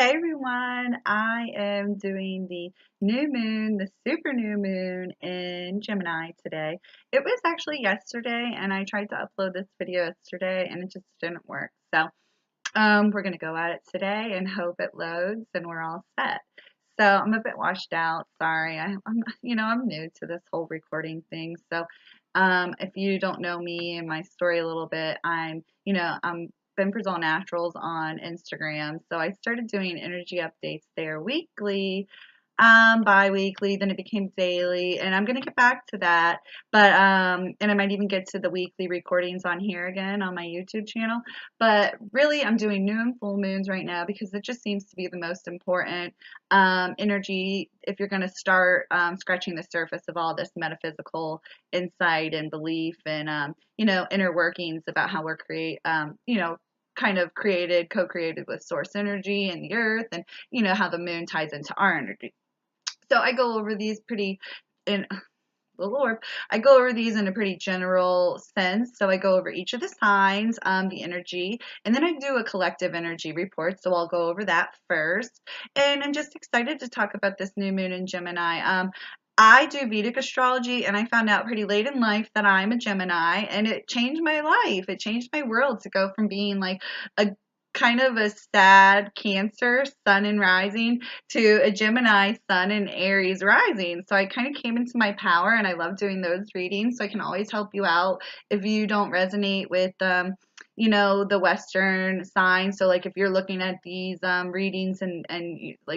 Hey everyone, I am doing the new moon, the super new moon in Gemini today. It was actually yesterday and I tried to upload this video yesterday and it just didn't work. So we're going to go at it today and hope it loads and we're all set. So I'm a bit washed out. Sorry. I'm new to this whole recording thing. So if you don't know me and my story a little bit, I'm Bempers All Naturals on Instagram. So I started doing energy updates there weekly, bi-weekly, then it became daily, and I'm gonna get back to that. But and I might even get to the weekly recordings on here again on my YouTube channel. But really, I'm doing new and full moons right now because it just seems to be the most important energy if you're gonna start scratching the surface of all this metaphysical insight and belief and inner workings about how we're kind of co-created with source energy and the earth, and how the moon ties into our energy. So I go over these in the Lord, I go over these in a pretty general sense. So I go over each of the signs, the energy, and then I do a collective energy report. So I'll go over that first. And I'm just excited to talk about this new moon in Gemini. I do Vedic astrology, and I found out pretty late in life that I'm a Gemini, and it changed my life. It changed my world to go from being like a kind of a sad Cancer sun and rising to a Gemini sun and Aries rising. So I kind of came into my power, and I love doing those readings. So I can always help you out if you don't resonate with the Western signs. So like if you're looking at these readings and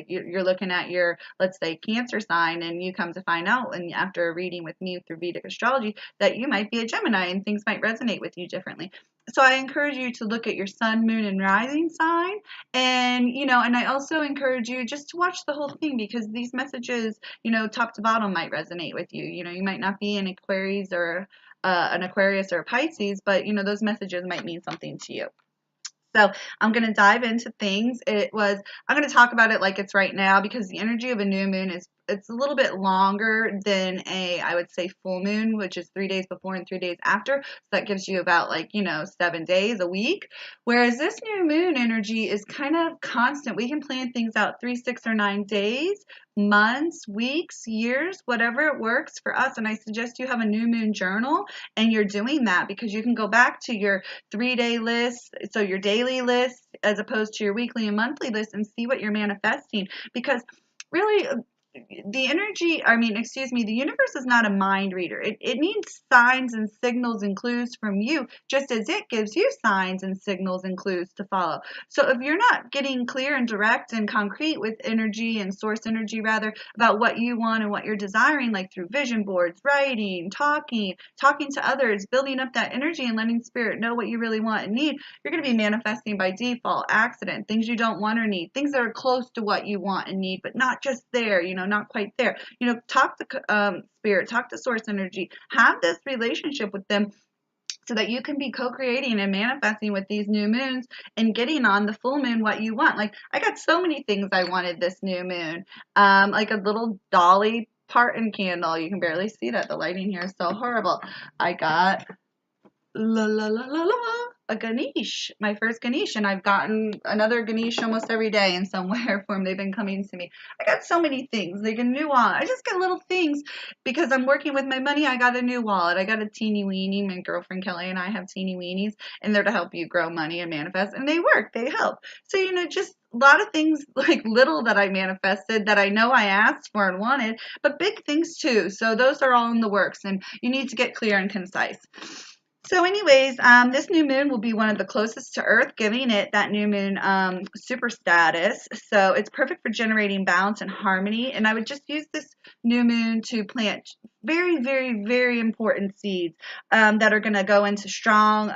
you're looking at your, let's say, Cancer sign, and you come to find out, and after a reading with me through Vedic astrology, that you might be a Gemini and things might resonate with you differently. So I encourage you to look at your sun, moon, and rising sign, and I also encourage you just to watch the whole thing, because these messages, top to bottom, might resonate with you. You might not be an Aquarius or a Pisces, but those messages might mean something to you. So I'm going to dive into things. I'm going to talk about it like it's right now, because the energy of a new moon it's a little bit longer than I would say, full moon, which is 3 days before and 3 days after. So that gives you about 7 days, a week. Whereas this new moon energy is kind of constant. We can plan things out 3, 6, or 9 days, months, weeks, years, whatever it works for us. And I suggest you have a new moon journal, and you're doing that because you can go back to your 3-day list, so your daily list, as opposed to your weekly and monthly list, and see what you're manifesting. Because really, the universe is not a mind reader. It needs signs and signals and clues from you, just as it gives you signs and signals and clues to follow. So if you're not getting clear and direct and concrete with energy, and source energy rather, about what you want and what you're desiring, like through vision boards, writing, talking to others, building up that energy and letting spirit know what you really want and need, you're going to be manifesting by default, accident, things you don't want or need, things that are close to what you want and need, but not just there, not quite there. Talk to spirit, talk to source energy, have this relationship with them, so that you can be co-creating and manifesting with these new moons and getting on the full moon what you want. Like, I got so many things I wanted this new moon. Like a little Dolly Parton candle. You can barely see that. The lighting here is so horrible. I got la la la la la, a Ganesh, my first Ganesh, and I've gotten another Ganesh almost every day in some way or form. They've been coming to me. I got so many things, like a new wallet. I just get little things because I'm working with my money. I got a new wallet. I got a teeny weeny. My girlfriend Kelly and I have teeny weenies, and they're to help you grow money and manifest, and they work. They help. So just a lot of things, like little that I manifested that I know I asked for and wanted, but big things too. So those are all in the works, and you need to get clear and concise. So anyways, this new moon will be one of the closest to Earth, giving it that new moon super status. So it's perfect for generating balance and harmony. And I would just use this new moon to plant very, very, very important seeds that are going to go into strong,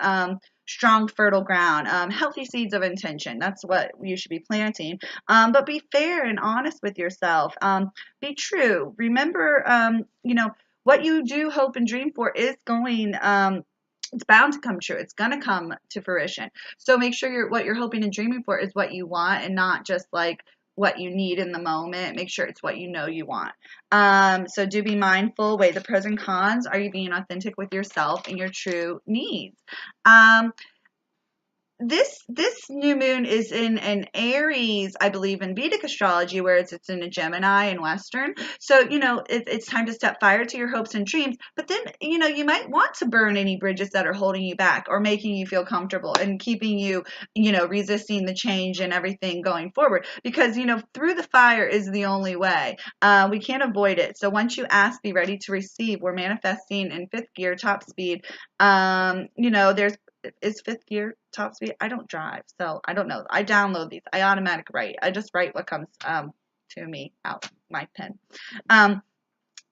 fertile ground, healthy seeds of intention. That's what you should be planting. But be fair and honest with yourself. Be true. Remember, what you do hope and dream for is going it's bound to come true. It's going to come to fruition. So make sure what you're hoping and dreaming for is what you want, and not just like what you need in the moment. Make sure it's what you know you want. So do be mindful, weigh the pros and cons. Are you being authentic with yourself and your true needs? this new moon is in an Aries, I believe, in Vedic astrology, whereas it's in a Gemini in Western. So, it's time to step fire to your hopes and dreams. But then, you might want to burn any bridges that are holding you back or making you feel comfortable and keeping you, resisting the change and everything going forward. Because, through the fire is the only way. We can't avoid it. So once you ask, be ready to receive. We're manifesting in fifth gear, top speed. There's is fifth gear top speed. I don't drive, so I don't know. I download these. I automatic write. I just write what comes to me out my pen. Um,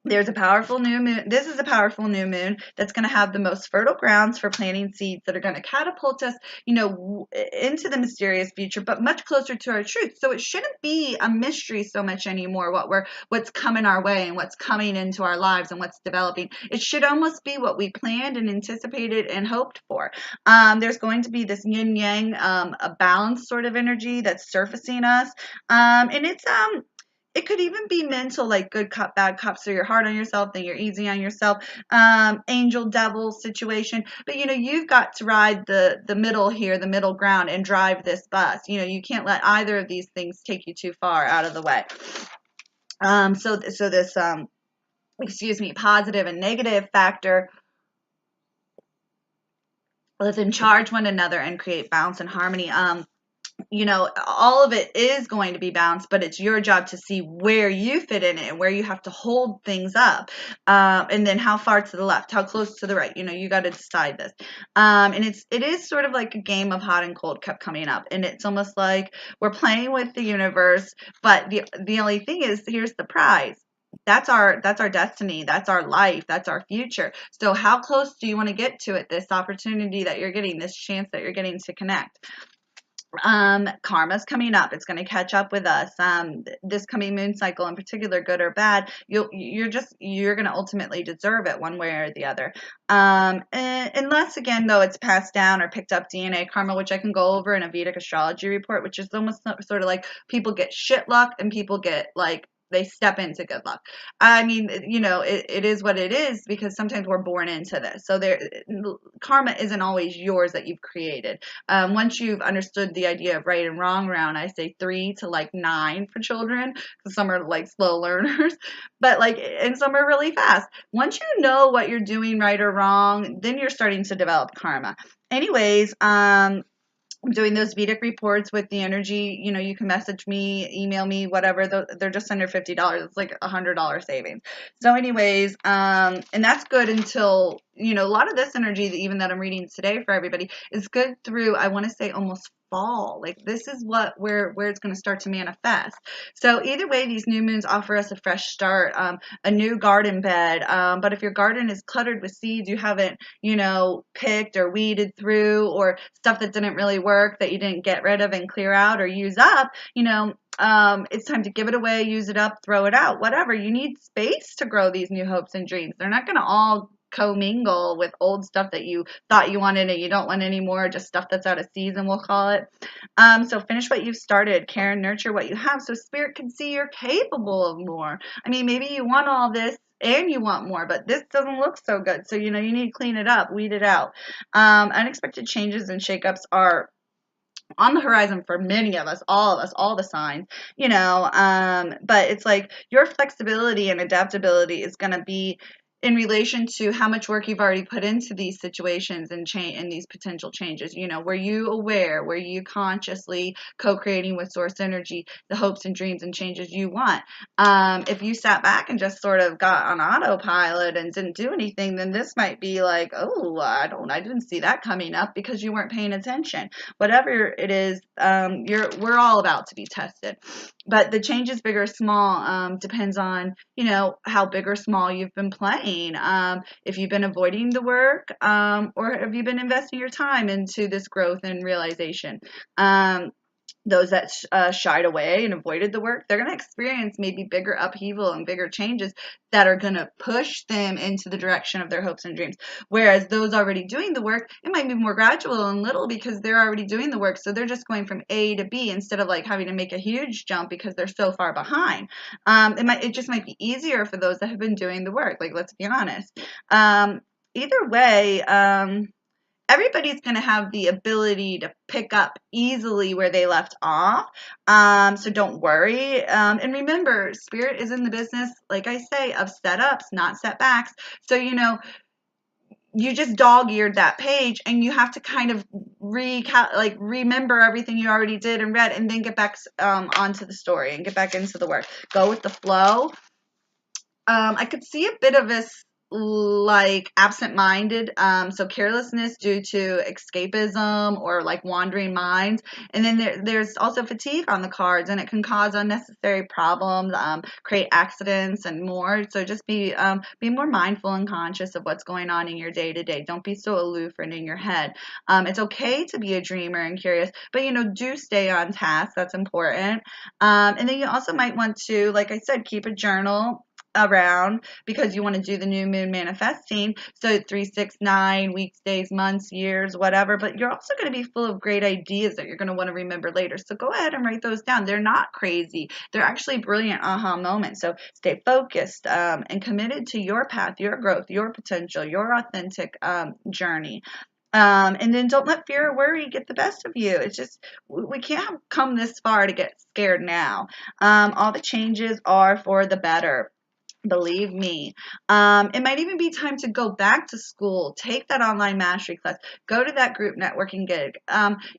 there's a powerful new moon. This is a powerful new moon that's going to have the most fertile grounds for planting seeds that are going to catapult us, into the mysterious future, but much closer to our truth. So it shouldn't be a mystery so much anymore what's coming our way and what's coming into our lives and what's developing. It should almost be what we planned and anticipated and hoped for. There's going to be this yin yang, a balanced sort of energy that's surfacing us, and it could even be mental, like good cop, bad cop. So you're hard on yourself, then you're easy on yourself. Angel, devil situation. But you've got to ride the middle here, the middle ground, and drive this bus. You can't let either of these things take you too far out of the way. So this positive and negative factor, let them charge one another and create balance and harmony. All of it is going to be balanced, but it's your job to see where you fit in it and where you have to hold things up. And then how far to the left, how close to the right, you got to decide this. And it is sort of like a game of hot and cold kept coming up. And it's almost like we're playing with the universe, but the only thing is, here's the prize. That's our destiny. That's our life. That's our future. So how close do you want to get to it? This opportunity that you're getting, this chance that you're getting to connect. Karma's coming up. It's going to catch up with us. This coming moon cycle in particular, good or bad, you're going to ultimately deserve it one way or the other. Unless again, though, it's passed down or picked up DNA karma, which I can go over in a Vedic astrology report, which is almost sort of like people get shit luck and people get like, they step into good luck. I mean, it is what it is, because sometimes we're born into this. So karma isn't always yours that you've created. Once you've understood the idea of right and wrong around, I say 3 to like 9 for children, because some are like slow learners, but and some are really fast. Once you know what you're doing right or wrong, then you're starting to develop karma. Anyways, I'm doing those Vedic reports with the energy. You can message me, email me, whatever. They're just under $50. It's like $100 savings. So anyways, and that's good until, a lot of this energy, even that I'm reading today for everybody, is good through, I want to say, almost fall. Like this is where it's going to start to manifest. So either way, these new moons offer us a fresh start, a new garden bed. But if your garden is cluttered with seeds you haven't, picked or weeded through, or stuff that didn't really work that you didn't get rid of and clear out or use up, it's time to give it away, use it up, throw it out, whatever. You need space to grow these new hopes and dreams. They're not going to all commingle with old stuff that you thought you wanted and you don't want anymore, just stuff that's out of season, we'll call it. So finish what you've started, care and nurture what you have, so spirit can see you're capable of more. I mean, maybe you want all this and you want more, but this doesn't look so good. So, you need to clean it up, weed it out. Unexpected changes and shakeups are on the horizon for many of us, all the signs, but it's like your flexibility and adaptability is going to be in relation to how much work you've already put into these situations and these potential changes. Were you aware? Were you consciously co-creating with source energy the hopes and dreams and changes you want? If you sat back and just sort of got on autopilot and didn't do anything, then this might be like, oh, I didn't see that coming up, because you weren't paying attention. Whatever it is, we're all about to be tested. But the change is big or small, depends on, how big or small you've been playing. If you've been avoiding the work, or have you been investing your time into this growth and realization. Those that shied away and avoided the work, they're going to experience maybe bigger upheaval and bigger changes that are going to push them into the direction of their hopes and dreams. Whereas those already doing the work, it might be more gradual and little, because they're already doing the work. So they're just going from A to B instead of like having to make a huge jump because they're so far behind. It just might be easier for those that have been doing the work. Like, let's be honest. Either way, everybody's going to have the ability to pick up easily where they left off. So don't worry. And remember, spirit is in the business, like I say, of setups, not setbacks. So, you just dog-eared that page, and you have to kind of remember everything you already did and read, and then get back onto the story and get back into the work. Go with the flow. I could see a bit of this like absent-minded, so carelessness due to escapism or like wandering minds. And then there's also fatigue on the cards, and it can cause unnecessary problems, create accidents and more. So just be more mindful and conscious of what's going on in your day to day. Don't be so aloof and in your head. It's okay to be a dreamer and curious, but do stay on task. That's important. And then you also might want to, like I said, keep a journal around, because you want to do the new moon manifesting. So 3, 6, 9 weeks, days, months, years, whatever. But you're also going to be full of great ideas that you're going to want to remember later. So go ahead and write those down. They're not crazy. They're actually brilliant aha moments. So stay focused and committed to your path, your growth, your potential, your authentic journey. And then don't let fear or worry get the best of you. It's just, we can't have come this far to get scared now. All the changes are for the better. Believe me. It might even be time to go back to school, take that online mastery class, go to that group networking gig.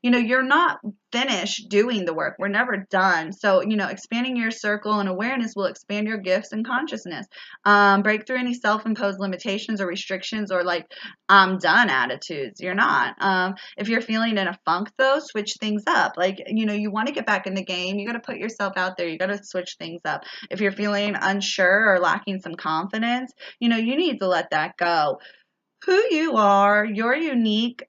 You're not finished doing the work. We're never done. So, expanding your circle and awareness will expand your gifts and consciousness. Break through any self-imposed limitations or restrictions or like, I'm done attitudes. You're not. If you're feeling in a funk though, switch things up. Like, you want to get back in the game. You got to put yourself out there. You got to switch things up. If you're feeling unsure or lacking some confidence, you need to let that go. Who you are, your unique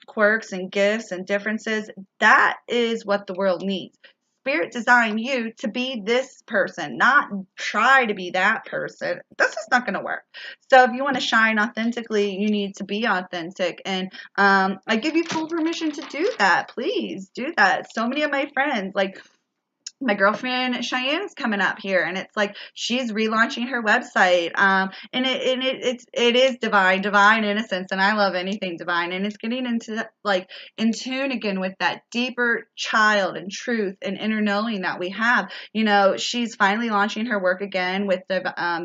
quirks and gifts and differences, that is what the world needs. Spirit designed you to be this person, not try to be that person. That's just not going to work. So if you want to shine authentically, you need to be authentic. And I give you full permission to do that. Please do that. So many of my friends, like my girlfriend Cheyenne's coming up here, and it's like she's relaunching her website, and it is divine innocence, and I love anything divine, and it's getting into like in tune again with that deeper child and truth and inner knowing that we have. She's finally launching her work again with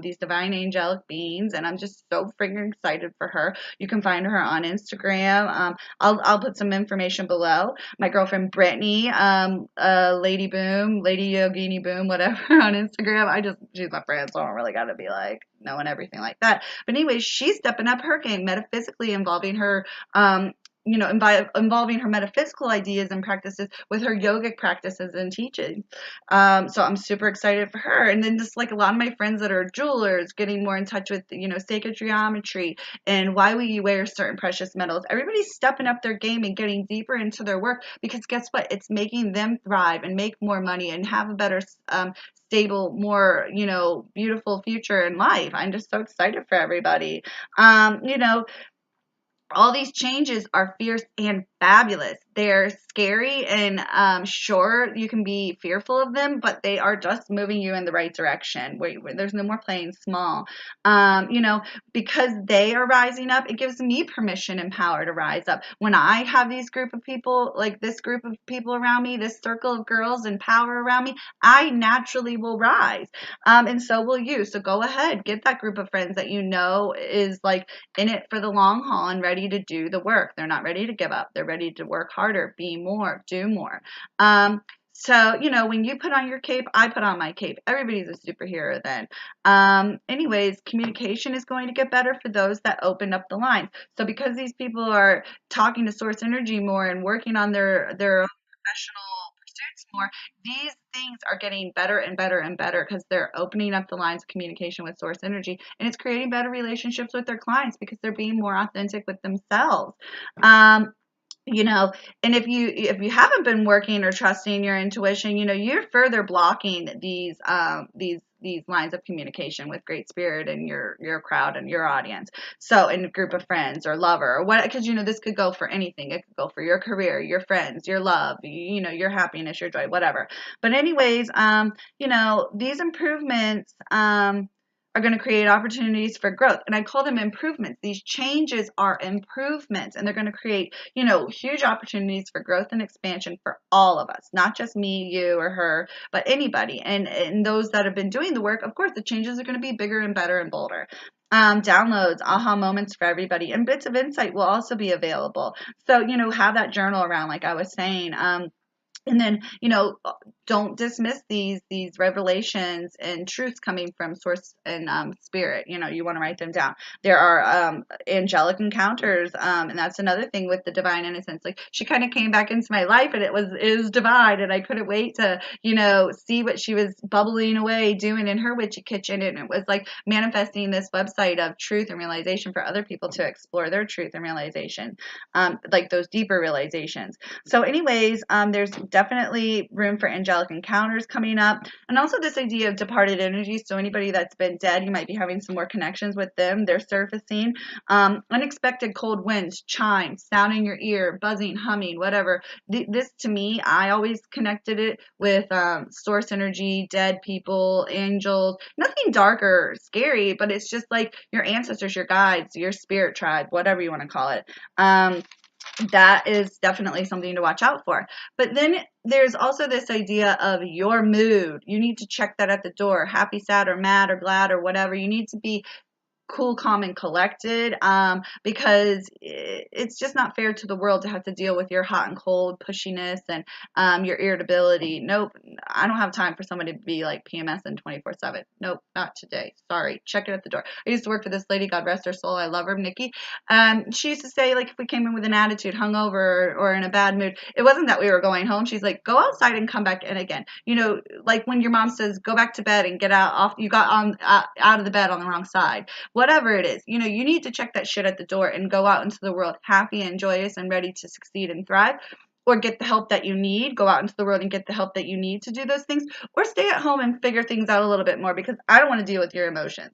these divine angelic beings, and I'm just so freaking excited for her. You can find her on Instagram. I'll put some information below. My girlfriend Brittany, Lady Boom, Lady Yogini Boom, whatever, on Instagram. She's my friend, so I don't really got to be like knowing everything like that. But anyways, she's stepping up her game metaphysically, involving her, involving her metaphysical ideas and practices with her yogic practices and teaching. So I'm super excited for her. And then just like a lot of my friends that are jewelers, getting more in touch with, sacred geometry and why we wear certain precious metals. Everybody's stepping up their game and getting deeper into their work, because guess what? It's making them thrive and make more money and have a better, stable, more, beautiful future in life. I'm just so excited for everybody. All these changes are fierce and fabulous. They're scary, and sure, you can be fearful of them, but they are just moving you in the right direction. There's no more playing small. Because they are rising up, it gives me permission and power to rise up. When I have these group of people, like this group of people around me, this circle of girls and power around me, I naturally will rise. And so will you. So go ahead, get that group of friends that is like in it for the long haul and ready to do the work. They're not ready to give up. They're ready to work harder, be more, do more. So, when you put on your cape, I put on my cape. Everybody's a superhero then. Anyways, communication is going to get better for those that open up the lines. So because these people are talking to source energy more and working on their own professional pursuits more, these things are getting better and better and better because they're opening up the lines of communication with source energy, and it's creating better relationships with their clients because they're being more authentic with themselves. And if you haven't been working or trusting your intuition, you're further blocking these lines of communication with great spirit and your crowd and your audience. So in a group of friends or lover or what, because this could go for anything. It could go for your career, your friends, your love, your happiness, your joy, whatever. But anyways, these improvements are going to create opportunities for growth. And I call them improvements. These changes are improvements, and they're going to create, huge opportunities for growth and expansion for all of us, not just me, you, or her, but anybody. And those that have been doing the work, of course, the changes are going to be bigger and better and bolder. Downloads, aha moments for everybody, and bits of insight will also be available. So, have that journal around, like I was saying. And then, don't dismiss these revelations and truths coming from source and spirit. You want to write them down. There are angelic encounters, and that's another thing with the divine innocence. Like, she kind of came back into my life, and it was divine, and I couldn't wait to see what she was bubbling away doing in her witchy kitchen. And it was like manifesting this website of truth and realization for other people to explore their truth and realization, like those deeper realizations. So anyways, there's definitely room for angelic encounters coming up, and also this idea of departed energy. So anybody that's been dead, you might be having some more connections with them. They're surfacing. Unexpected cold winds, chimes, sound in your ear, buzzing, humming, whatever. This, to me, I always connected it with source energy, dead people, angels. Nothing dark or scary, but it's just like your ancestors, your guides, your spirit tribe, whatever you want to call it. That is definitely something to watch out for. But then there's also this idea of your mood. You need to check that at the door. Happy, sad, or mad, or glad, or whatever. You need to be cool, calm, and collected, because it's just not fair to the world to have to deal with your hot and cold pushiness and your irritability. Nope, I don't have time for somebody to be like PMSing 24/7. Nope, not today. Sorry, check it at the door. I used to work for this lady, God rest her soul, I love her, Nikki. She used to say, like, if we came in with an attitude, hungover, or in a bad mood, it wasn't that we were going home. She's like, go outside and come back in again. Like when your mom says, go back to bed and get you got on out of the bed on the wrong side. Whatever it is, you need to check that shit at the door and go out into the world happy and joyous and ready to succeed and thrive, or get the help that you need. Go out into the world and get the help that you need to do those things, or stay at home and figure things out a little bit more, because I don't want to deal with your emotions.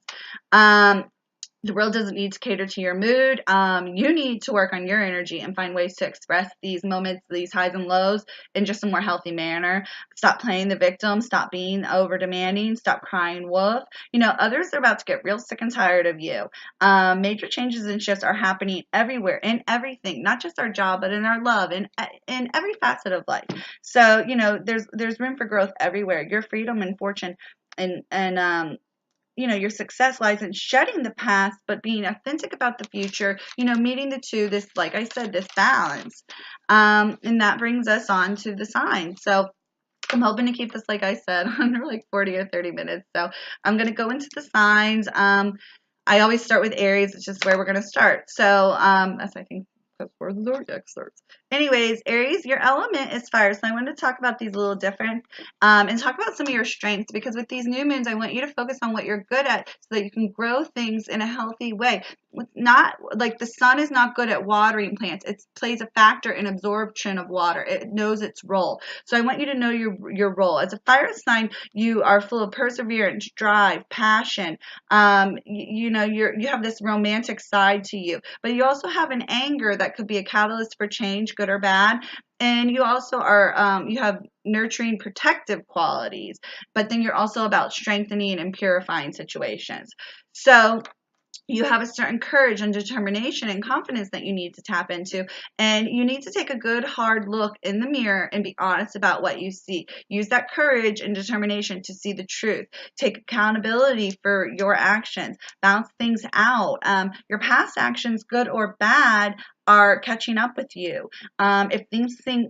The world doesn't need to cater to your mood. You need to work on your energy and find ways to express these moments, these highs and lows, in just a more healthy manner. Stop playing the victim. Stop being over demanding. Stop crying wolf. Others are about to get real sick and tired of you. Major changes and shifts are happening everywhere, in everything, not just our job, but in our love, in every facet of life. So, there's room for growth everywhere. Your freedom and fortune and your success lies in shedding the past, but being authentic about the future, meeting the two, this, like I said, this balance. And that brings us on to the signs. So I'm hoping to keep this, like I said, under like 40 or 30 minutes. So I'm going to go into the signs. I always start with Aries. It's just where we're going to start. So that's, I think, that's where the zodiac starts. Anyways, Aries, your element is fire. So I wanted to talk about these a little different, and talk about some of your strengths, because with these new moons, I want you to focus on what you're good at so that you can grow things in a healthy way. Not like the sun is not good at watering plants. It plays a factor in absorption of water. It knows its role. So I want you to know your role. As a fire sign, you are full of perseverance, drive, passion. You have this romantic side to you, but you also have an anger that could be a catalyst for change, good or bad. And you also are, you have nurturing, protective qualities, but then you're also about strengthening and purifying situations. So you have a certain courage and determination and confidence that you need to tap into, and you need to take a good hard look in the mirror and be honest about what you see. Use that courage and determination to see the truth. Take accountability for your actions. Bounce things out. Your past actions, good or bad, are catching up with you. If things seem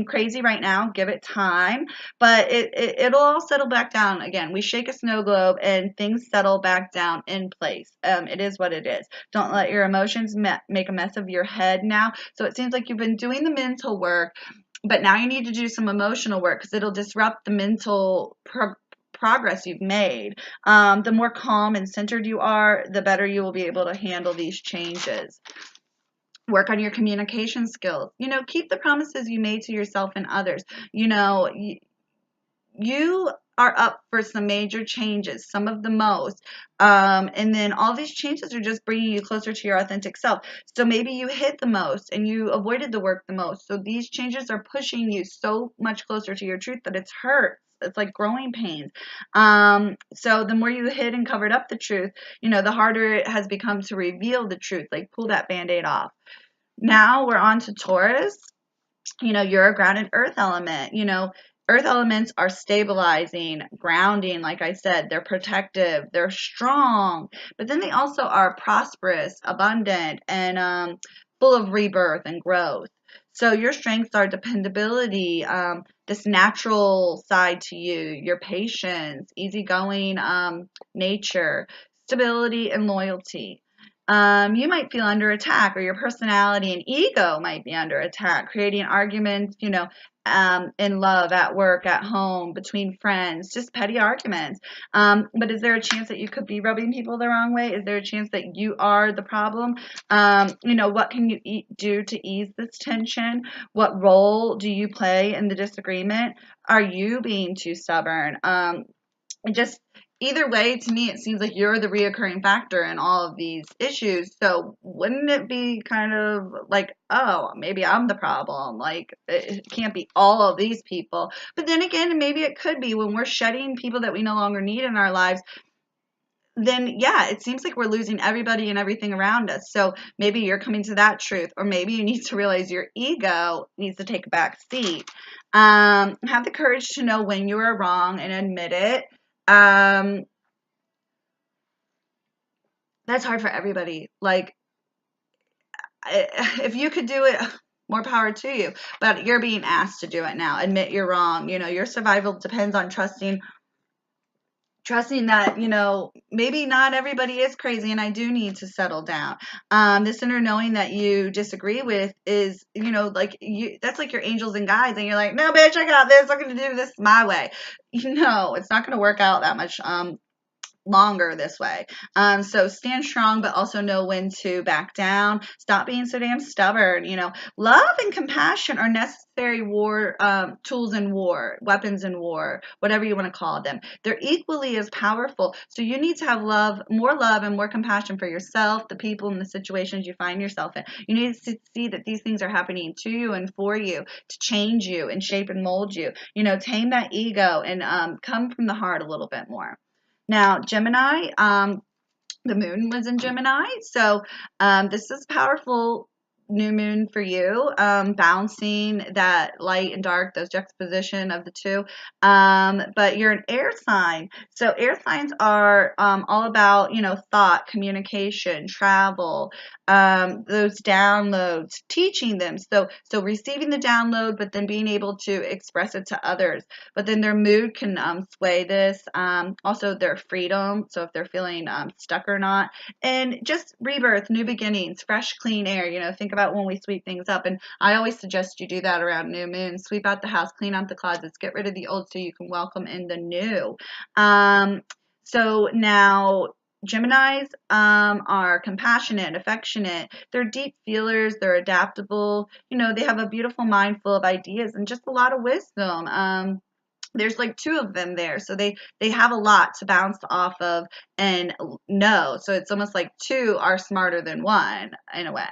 crazy right now, give it time, but it'll all settle back down again. We shake a snow globe and things settle back down in place. It is what it is. Don't let your emotions make a mess of your head now. So it seems like you've been doing the mental work, but now you need to do some emotional work, because it'll disrupt the mental progress you've made. The more calm and centered you are, the better you will be able to handle these changes. Work on your communication skills. Keep the promises you made to yourself and others. You are up for some major changes, some of the most. And then all these changes are just bringing you closer to your authentic self. So maybe you hit the most and you avoided the work the most. So these changes are pushing you so much closer to your truth that it's hurt. It's like growing pains. So the more you hid and covered up the truth, the harder it has become to reveal the truth, like pull that band-aid off. Now we're on to Taurus. You're a grounded earth element. Earth elements are stabilizing, grounding, like I said, they're protective, they're strong, but then they also are prosperous, abundant, and full of rebirth and growth. So your strengths are dependability, this natural side to you, your patience, easygoing nature, stability, and loyalty. You might feel under attack, or your personality and ego might be under attack, creating arguments, in love, at work, at home, between friends, just petty arguments. But is there a chance that you could be rubbing people the wrong way? Is there a chance that you are the problem? What can you do to ease this tension? What role do you play in the disagreement? Are you being too stubborn? Just either way, to me, it seems like you're the reoccurring factor in all of these issues. So wouldn't it be kind of like, oh, maybe I'm the problem? Like, it can't be all of these people. But then again, maybe it could be when we're shedding people that we no longer need in our lives. Then, yeah, it seems like we're losing everybody and everything around us. So maybe you're coming to that truth, or maybe you need to realize your ego needs to take a back seat. Have the courage to know when you are wrong and admit it. That's hard for everybody. Like, if you could do it, more power to you. But you're being asked to do it now. Admit you're wrong. Your survival depends on trusting that, maybe not everybody is crazy and I do need to settle down. This inner knowing that you disagree with is, like that's like your angels and guides, and you're like, no, bitch, I got this. I'm going to do this my way. It's not going to work out that much longer this way. So stand strong, but also know when to back down. Stop being so damn stubborn. Love and compassion are necessary war tools in war, weapons in war, whatever you want to call them. They're equally as powerful. So you need to have love and more compassion for yourself, the people, and the situations you find yourself in. You need to see that these things are happening to you and for you to change you and shape and mold you. Tame that ego and come from the heart a little bit more. Now, Gemini, the moon was in Gemini, so this is powerful new moon for you, balancing that light and dark, those juxtaposition of the two. But you're an air sign, so air signs are all about thought, communication, travel, those downloads, teaching them. So receiving the download, but then being able to express it to others. But then their mood can sway this. Also their freedom. So if they're feeling stuck or not, and just rebirth, new beginnings, fresh, clean air. Think about when we sweep things up, and I always suggest you do that around new moon. Sweep out the house, clean out the closets, get rid of the old so you can welcome in the new. So now Geminis are compassionate, affectionate. They're deep feelers. They're adaptable. They have a beautiful mind full of ideas and just a lot of wisdom. There's like two of them there, so they have a lot to bounce off of and know. So it's almost like two are smarter than one in a way.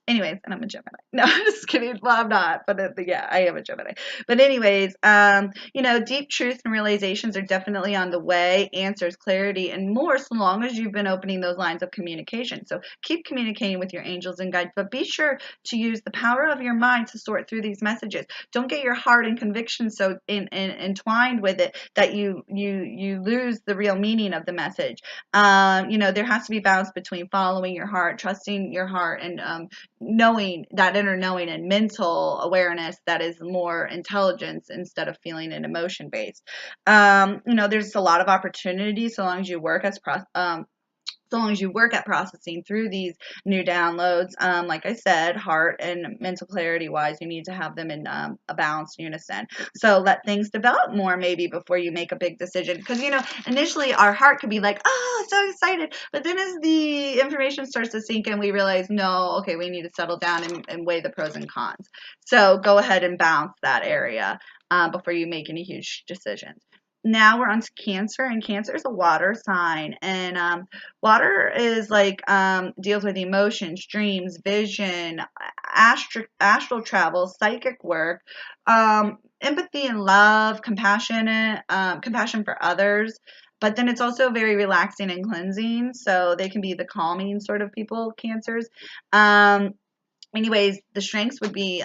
Anyways, and I'm a Gemini. No, I'm just kidding. Well, I'm not, but yeah, I am a Gemini. But anyways, deep truth and realizations are definitely on the way. Answers, clarity, and more, so long as you've been opening those lines of communication. So keep communicating with your angels and guides, but be sure to use the power of your mind to sort through these messages. Don't get your heart and conviction so entwined with it that you lose the real meaning of the message. There has to be balance between following your heart, trusting your heart, and knowing that inner knowing and mental awareness that is more intelligence instead of feeling and emotion based. There's a lot of opportunity so long as you work at processing through these new downloads. Like I said, heart and mental clarity wise, you need to have them in a balanced unison. So let things develop more maybe before you make a big decision. Because, initially our heart could be like, oh, so excited. But then as the information starts to sink in, we realize, no, okay, we need to settle down and weigh the pros and cons. So go ahead and balance that area before you make any huge decisions. Now we're on to Cancer, and Cancer is a water sign, and water is like deals with emotions, dreams, vision, astral travel, psychic work, empathy and love, compassion for others. But then it's also very relaxing and cleansing, so they can be the calming sort of people, Cancers. Um, Anyways, the strengths would be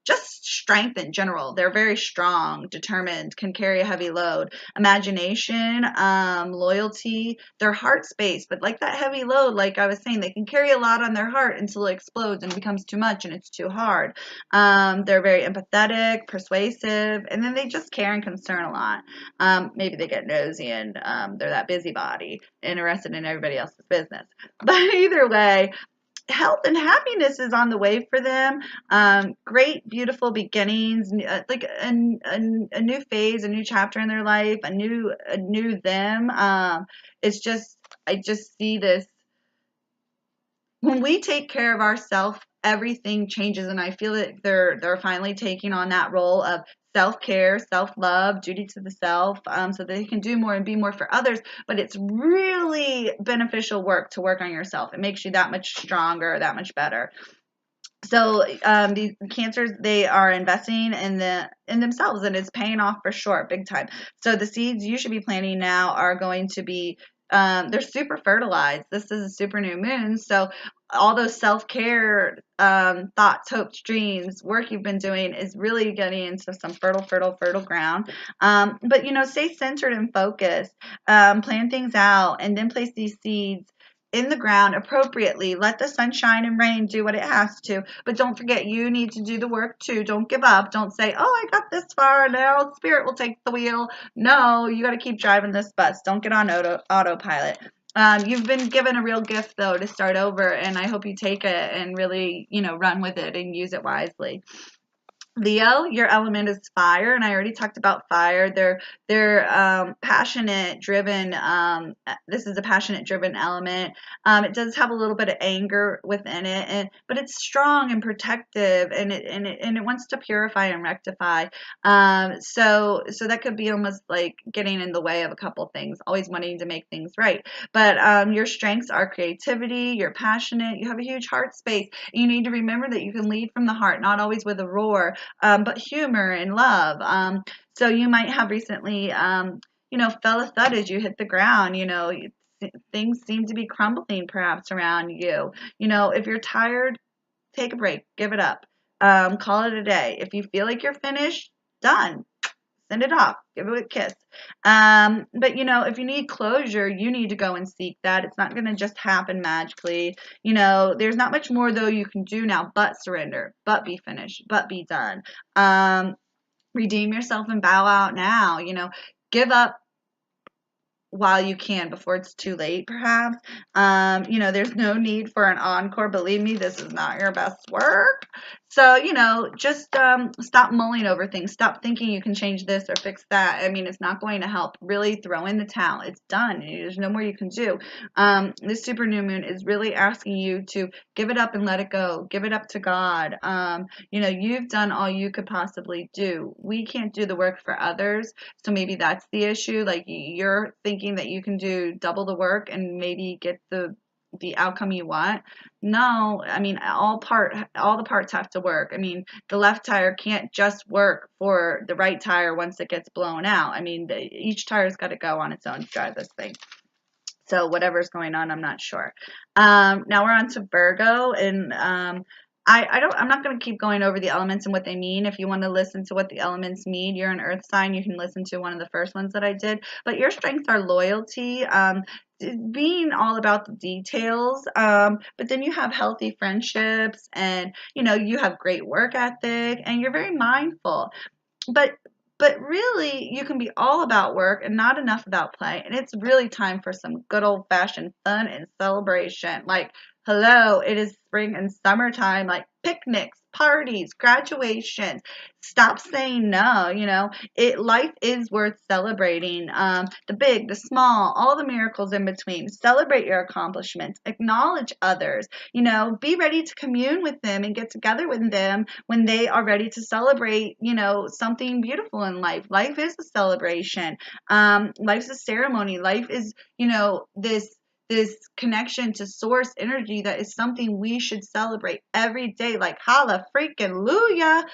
just strength in general. They're very strong, determined, can carry a heavy load. Imagination, loyalty, their heart space, but like that heavy load, like I was saying, they can carry a lot on their heart until it explodes and becomes too much and it's too hard. They're very empathetic, persuasive, and then they just care and concern a lot. Maybe they get nosy and they're that busybody, interested in everybody else's business. But either way, health and happiness is on the way for them. Great, beautiful beginnings, like a new phase, a new chapter in their life, a new them. It's just, I just see this when we take care of ourselves, everything changes, and I feel that they're finally taking on that role of self-care, self-love, duty to the self, so that they can do more and be more for others. But it's really beneficial work to work on yourself. It makes you that much stronger, that much better. So these Cancers, they are investing in themselves, and it's paying off for sure, big time. So the seeds you should be planting now are going to be they're super fertilized. This is a super new moon, so all those self-care thoughts, hopes, dreams, work you've been doing is really getting into some fertile ground. But stay centered and focused. Plan things out, and then place these seeds in the ground appropriately. Let the sunshine and rain do what it has to, but don't forget you need to do the work too. Don't give up. Don't say, "Oh, I got this far, now spirit will take the wheel." No, you got to keep driving this bus. Don't get on autopilot. You've been given a real gift though to start over, and I hope you take it and really, run with it and use it wisely. Leo, your element is fire, and I already talked about fire. They're passionate, driven. This is a passionate, driven element. It does have a little bit of anger within it, but it's strong and protective, and it wants to purify and rectify. So that could be almost like getting in the way of a couple things, always wanting to make things right. But your strengths are creativity. You're passionate. You have a huge heart space. You need to remember that you can lead from the heart, not always with a roar, but humor and love. So you might have recently, fell a thud as you hit the ground. Things seem to be crumbling perhaps around you. If you're tired, take a break, give it up, call it a day. If you feel like you're finished, done. Send it off. Give it a kiss. But if you need closure, you need to go and seek that. It's not going to just happen magically. There's not much more though you can do now but surrender, but be finished, but be done. Redeem yourself and bow out now. Give up while you can before it's too late, perhaps. There's no need for an encore. Believe me, this is not your best work. So, just stop mulling over things. Stop thinking you can change this or fix that. I mean, it's not going to help. Really throw in the towel. It's done. There's no more you can do. This super new moon is really asking you to give it up and let it go. Give it up to God. You've done all you could possibly do. We can't do the work for others. So maybe that's the issue. Like you're thinking that you can do double the work and maybe get the outcome you want. No, I mean all the parts have to work. I mean the left tire can't just work for the right tire once it gets blown out. I mean each tire's got to go on its own to drive this thing. So whatever's going on, I'm not sure. Now we're on to Virgo, and I'm not going to keep going over the elements and what they mean. If you want to listen to what the elements mean, you're an earth sign, you can listen to one of the first ones that I did. But your strengths are loyalty, being all about the details, but then you have healthy friendships, and you have great work ethic, and you're very mindful. But really, you can be all about work and not enough about play. And it's really time for some good old-fashioned fun and celebration. Like, hello, it is spring and summertime. Like picnics, parties, graduations. Stop saying no. Life is worth celebrating. The big, the small, all the miracles in between. Celebrate your accomplishments. Acknowledge others. Be ready to commune with them and get together with them when they are ready to celebrate, something beautiful in life. Life is a celebration. Life's a ceremony. Life is, this connection to source energy that is something we should celebrate every day. Like holla freaking luya.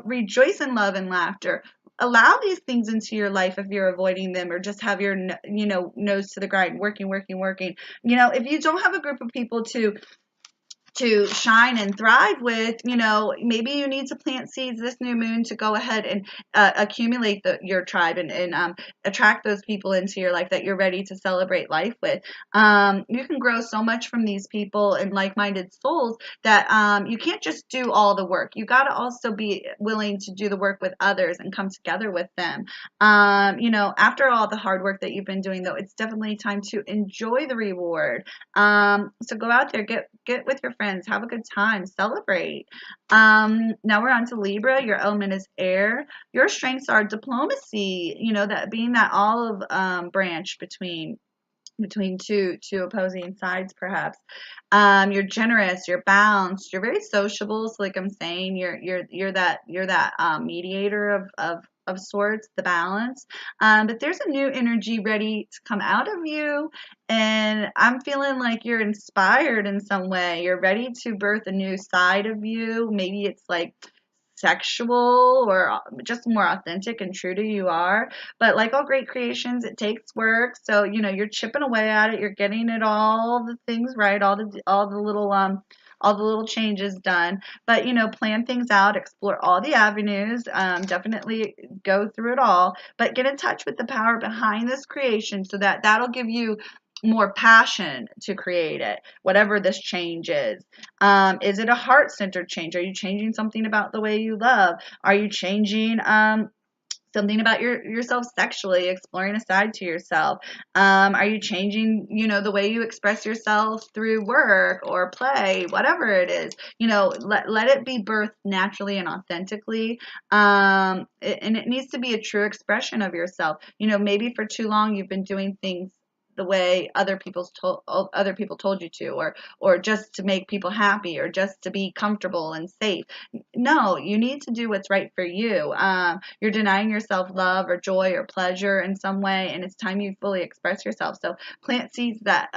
Rejoice in love and laughter. Allow these things into your life if you're avoiding them, or just have your nose to the grind, working. If you don't have a group of people to shine and thrive with, maybe you need to plant seeds this new moon to go ahead and accumulate your tribe, and attract those people into your life that you're ready to celebrate life with. You can grow so much from these people and like-minded souls that you can't just do all the work. You got to also be willing to do the work with others and come together with them. After all the hard work that you've been doing, though, it's definitely time to enjoy the reward. So go out there, get with your friends, have a good time, celebrate. Now we're on to Libra. Your element is air. Your strengths are diplomacy, that being that olive branch between two opposing sides, perhaps. You're generous, you're balanced, you're very sociable. So like I'm saying, you're that mediator of sorts, the balance. But there's a new energy ready to come out of you, and I'm feeling like you're inspired in some way. You're ready to birth a new side of you. Maybe it's like sexual, or just more authentic and true to you are. But like all great creations, it takes work. So you're chipping away at it. You're getting it, all the things right, all the little changes done. But plan things out, explore all the avenues. Definitely go through it all, but get in touch with the power behind this creation, so that'll give you more passion to create it, whatever this change is. Is it a heart-centered change? Are you changing something about the way you love? Are you changing something about yourself sexually, exploring a side to yourself? Are you changing, the way you express yourself through work or play, whatever it is? Let it be birthed naturally and authentically. And it needs to be a true expression of yourself. Maybe for too long you've been doing things the way other people told you to, or just to make people happy, or just to be comfortable and safe. No, you need to do what's right for you. You're denying yourself love or joy or pleasure in some way, and it's time you fully express yourself. So plant seeds that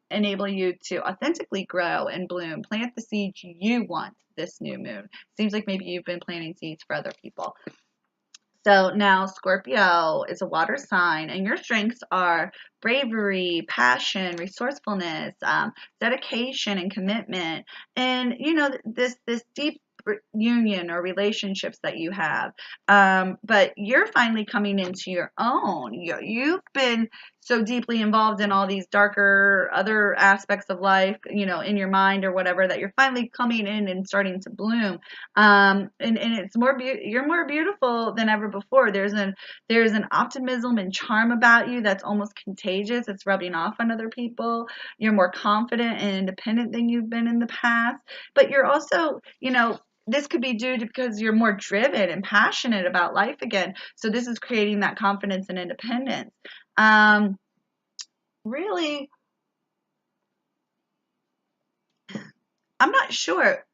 enable you to authentically grow and bloom. Plant the seeds you want this new moon. Seems like maybe you've been planting seeds for other people. So now Scorpio is a water sign, and your strengths are bravery, passion, resourcefulness, dedication, and commitment. And this deep union or relationships that you have. But you're finally coming into your own. You've been so deeply involved in all these darker other aspects of life, in your mind or whatever, that you're finally coming in and starting to bloom. And it's you're more beautiful than ever before. There's an optimism and charm about you that's almost contagious. It's rubbing off on other people. You're more confident and independent than you've been in the past. But you're also, this could be due to because you're more driven and passionate about life again. So this is creating that confidence and independence. Really, I'm not sure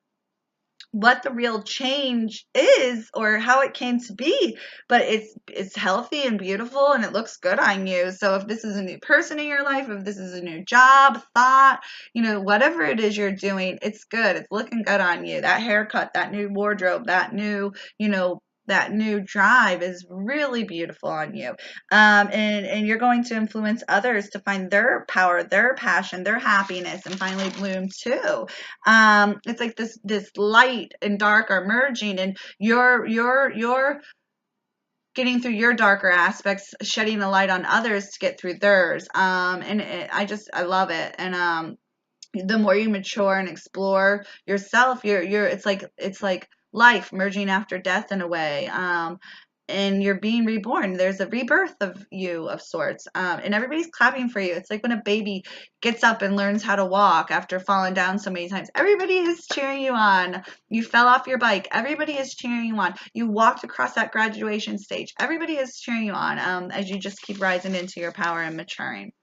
what the real change is or how it came to be, but it's healthy and beautiful, and it looks good on you. So if this is a new person in your life, if this is a new job, thought, whatever it is you're doing, it's good. It's looking good on you. That haircut, that new wardrobe, that new drive is really beautiful on you. And you're going to influence others to find their power, their passion, their happiness, and finally bloom too. It's like this light and dark are merging, and you're getting through your darker aspects, shedding a light on others to get through theirs. I love it. And the more you mature and explore yourself, it's like life merging after death in a way. and you're being reborn. There's a rebirth of you of sorts, and everybody's clapping for you. It's like when a baby gets up and learns how to walk after falling down so many times. Everybody is cheering you on. You fell off your bike. Everybody is cheering you on. You walked across that graduation stage. Everybody is cheering you on, as you just keep rising into your power and maturing.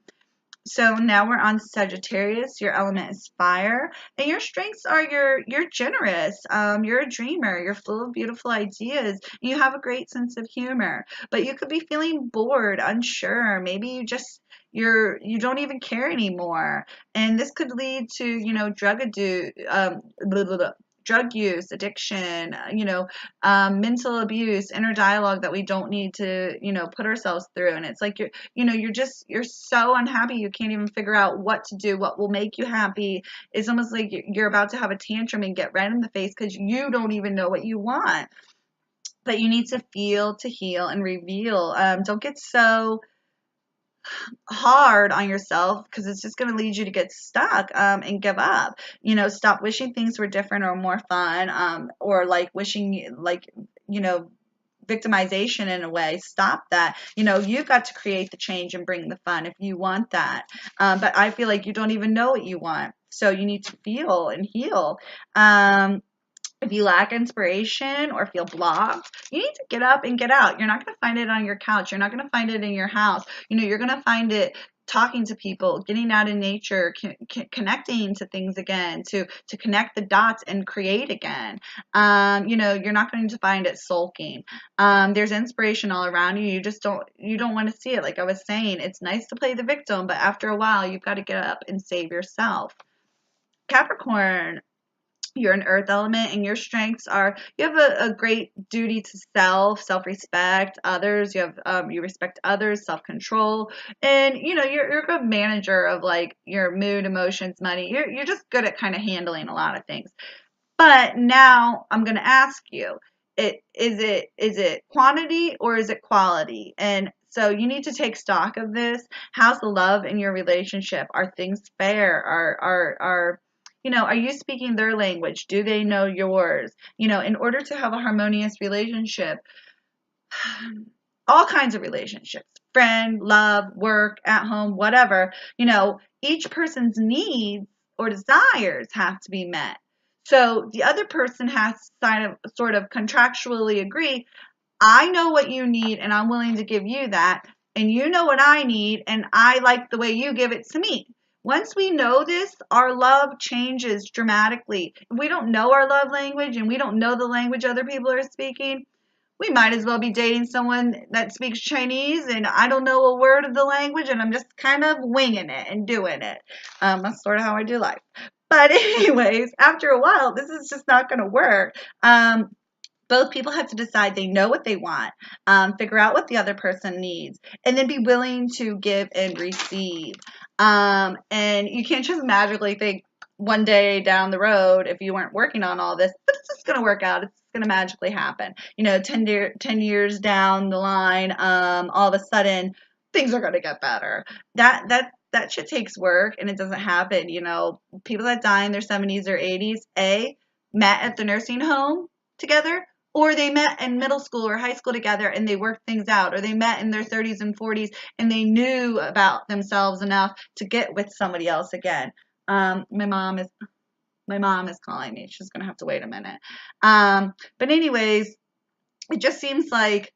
So now we're on Sagittarius. Your element is fire, and your strengths are you're generous. You're a dreamer. You're full of beautiful ideas. You have a great sense of humor, but you could be feeling bored, unsure. Maybe you don't even care anymore, and this could lead to drug use, addiction, mental abuse, inner dialogue that we don't need to put ourselves through. And it's like you're so unhappy you can't even figure out what to do, what will make you happy. It's almost like you're about to have a tantrum and get red in the face because you don't even know what you want. But you need to feel to heal and reveal. Don't get so hard on yourself because it's just going to lead you to get stuck, and give up. Stop wishing things were different or more fun, or like wishing you know victimization in a way. Stop that. You've got to create the change and bring the fun if you want that. But I feel like you don't even know what you want, so you need to feel and heal. If you lack inspiration or feel blocked, you need to get up and get out. You're not going to find it on your couch. You're not going to find it in your house. You're going to find it talking to people, getting out in nature, connecting to things again, to connect the dots and create again. You're not going to find it sulking. There's inspiration all around you. You don't want to see it. Like I was saying, it's nice to play the victim, but after a while, you've got to get up and save yourself. Capricorn, you're an earth element, and your strengths are you have a great duty to self-respect others. You respect others, self-control, and you're a good manager of like your mood, emotions, money. You're just good at kind of handling a lot of things. But now I'm going to ask you, is it quantity or is it quality? And so you need to take stock of this. How's the love in your relationship? Are things fair? Are you speaking their language? Do they know yours? In order to have a harmonious relationship, all kinds of relationships, friend, love, work, at home, whatever, each person's needs or desires have to be met. So the other person has to sort of contractually agree, I know what you need and I'm willing to give you that. And you know what I need and I like the way you give it to me. Once we know this, our love changes dramatically. If we don't know our love language and we don't know the language other people are speaking, we might as well be dating someone that speaks Chinese and I don't know a word of the language and I'm just kind of winging it and doing it. That's sort of how I do life. But anyways, after a while, this is just not going to work. Both people have to decide they know what they want, figure out what the other person needs, and then be willing to give and receive. And you can't just magically think one day down the road, if you weren't working on all this, but it's just going to work out. It's going to magically happen. 10 years down the line, all of a sudden, things are going to get better. That shit takes work, and it doesn't happen. People that die in their 70s or 80s, met at the nursing home together, or they met in middle school or high school together and they worked things out, or they met in their 30s and 40s and they knew about themselves enough to get with somebody else again. My mom is calling me. She's gonna have to wait a minute. But anyways, it just seems like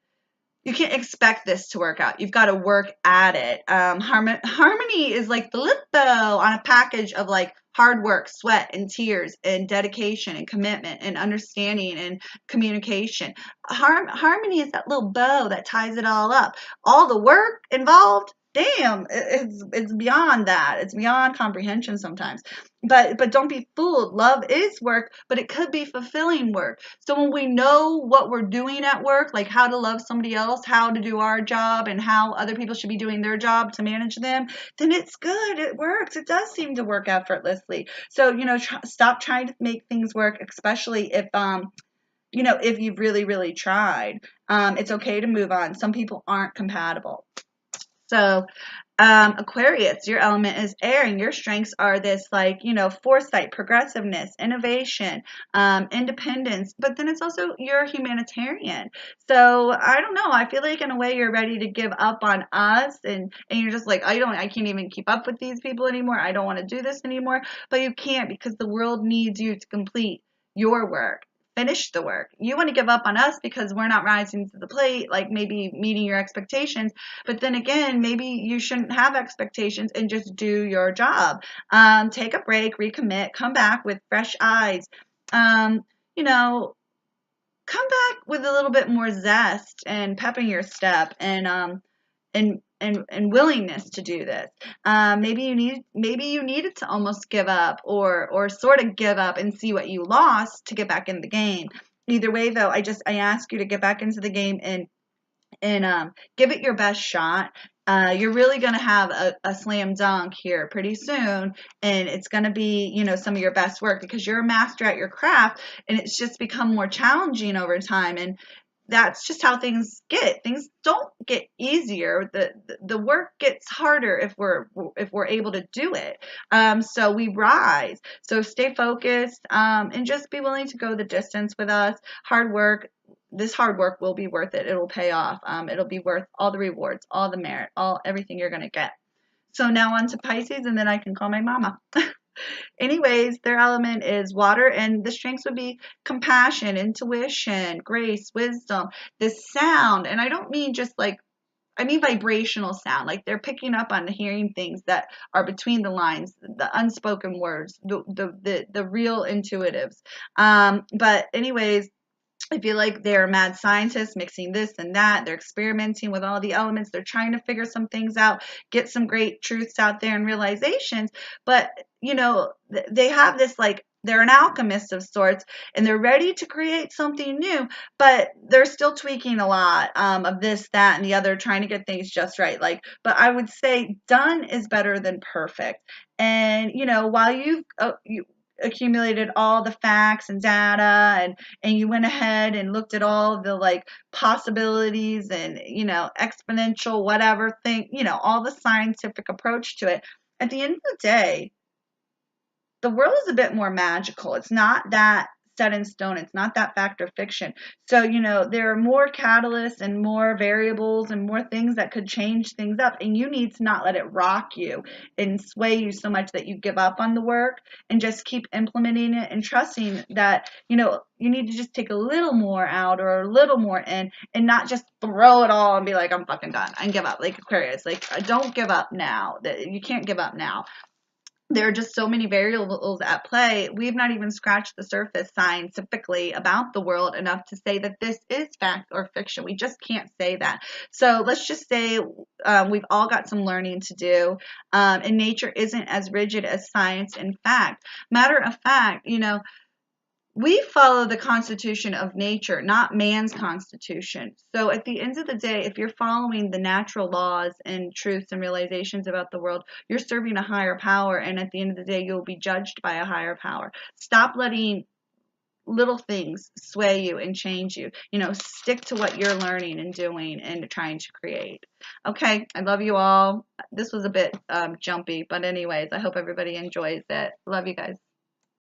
you can't expect this to work out. You've got to work at it. Harmony is like the lip bow on a package of like hard work, sweat, and tears, and dedication, and commitment, and understanding, and communication. Harmony is that little bow that ties it all up. All the work involved, damn, it's beyond that. It's beyond comprehension sometimes. But don't be fooled. Love is work, but it could be fulfilling work. So when we know what we're doing at work, like how to love somebody else, how to do our job, and how other people should be doing their job to manage them, then it's good. It works. It does seem to work effortlessly. So, stop trying to make things work, especially if you've really, really tried. It's okay to move on. Some people aren't compatible. So Aquarius, your element is air, and your strengths are this, like, foresight, progressiveness, innovation, independence. But then it's also you're a humanitarian. So I don't know. I feel like in a way you're ready to give up on us, and you're just like, I can't even keep up with these people anymore. I don't want to do this anymore. But you can't, because the world needs you to complete your work. Finish the work. You want to give up on us because we're not rising to the plate, like maybe meeting your expectations. But then again, maybe you shouldn't have expectations and just do your job. Take a break, recommit, come back with fresh eyes. Um, you know, Come back with a little bit more zest and pep in your step, and willingness to do this. Maybe you needed to almost give up, or sort of give up and see what you lost to get back in the game. Either way, though, I ask you to get back into the game and give it your best shot. You're really going to have a slam dunk here pretty soon, and it's going to be, some of your best work, because you're a master at your craft, and it's just become more challenging over time. And that's just how things get. Things don't get easier. The work gets harder if we're able to do it. So we rise. So stay focused, and just be willing to go the distance with us. Hard work. This hard work will be worth it. It'll pay off. It'll be worth all the rewards, all the merit, everything you're gonna get. So now on to Pisces, and then I can call my mama. Anyways, their element is water, and the strengths would be compassion, intuition, grace, wisdom, this sound. And I don't mean just like, I mean vibrational sound. Like they're picking up on hearing things that are between the lines, the unspoken words, the real intuitives. But anyways, I feel like they're mad scientists mixing this and that. They're experimenting with all the elements. They're trying to figure some things out, get some great truths out there and realizations. But, they have this, like, they're an alchemist of sorts, and they're ready to create something new, but they're still tweaking a lot, of this, that, and the other, trying to get things just right. Like, but I would say done is better than perfect. And, while you accumulated all the facts and data, and you went ahead and looked at all the, like, possibilities, and exponential whatever thing, all the scientific approach to it, at the end of the day, the world is a bit more magical. It's not that set in stone. It's not that fact or fiction. So, there are more catalysts and more variables and more things that could change things up. And you need to not let it rock you and sway you so much that you give up on the work, and just keep implementing it and trusting that, you need to just take a little more out or a little more in, and not just throw it all and be like, I'm fucking done, and give up. Like Aquarius, like, don't give up now. That you can't give up now. There are just so many variables at play. We've not even scratched the surface scientifically about the world enough to say that this is fact or fiction. We just can't say that. So let's just say, we've all got some learning to do, and nature isn't as rigid as science and fact. Matter of fact, we follow the constitution of nature, not man's constitution. So at the end of the day, if you're following the natural laws and truths and realizations about the world, you're serving a higher power. And at the end of the day, you'll be judged by a higher power. Stop letting little things sway you and change you. Stick to what you're learning and doing and trying to create. Okay, I love you all. This was a bit jumpy, but anyways, I hope everybody enjoys it. Love you guys.